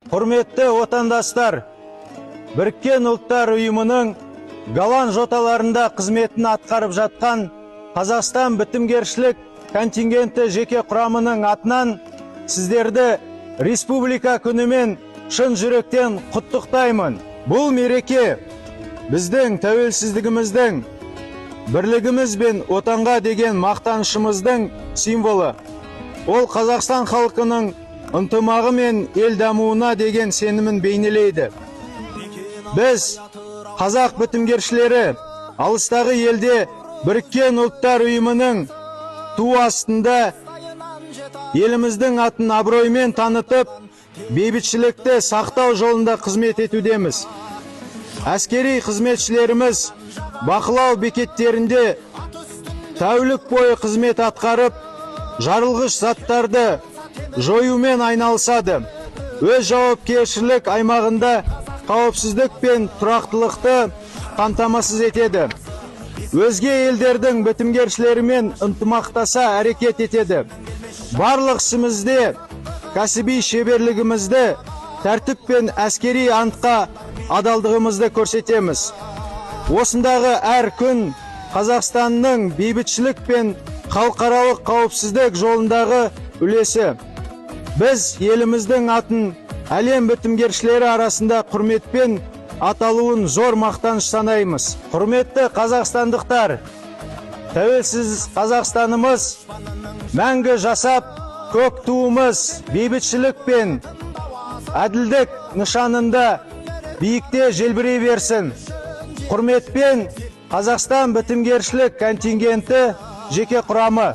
Құрметті отандастар, Біріккен ұлттар ұйымының Голланд жоталарында қызметін атқарып жатқан Қазақстан бітімгершілік контингенті жеке құрамының атынан сіздерді республика күнімен шын жүректен құттықтаймын. Бұл мереке біздің тәуелсіздігіміздің, бірлігіміз бен отанға деген мақтанышымыздың символы. Ол Қазақстан халқының ынтымағы мен ел дамуына деген сенімін бейнелейді. Біз, қазақ бітімгершілері, алыстағы елде Біріккен ұлттар ұйымының ту астында еліміздің атын абыроймен танытып, бейбітшілікті сақтау жолында қызмет етудеміз. Әскери қызметшілеріміз бақылау бекеттерінде тәулік бойы қызмет атқарып, жарылғыш заттарды жоюмен айналысады. Өз жауапкершілік аймағында қауіпсіздік пен тұрақтылықты қамтамасыз етеді. Өзге елдердің бітімгершілерімен ынтымақтаса әрекет етеді. Барлық ісімізде кәсіби шеберлігімізді, тәртіп пен әскери антқа адалдығымызды көрсетеміз. Осындағы әр күн Қазақстанның бейбітшілік пен халықаралық қауіпсіздік жолындағы үлесі. Біз еліміздің атын әлем бітімгершілері арасында құрметпен аталуын зор мақтаныш санаймыз. Құрметті қазақстандықтар, тәуелсіз Қазақстанымыз мәңгі жасап, көк туымыз бейбітшілік пен әділдік нышанында биікте желбірей берсін. Құрметпен Қазақстан бітімгершілік контингенті жеке құрамы.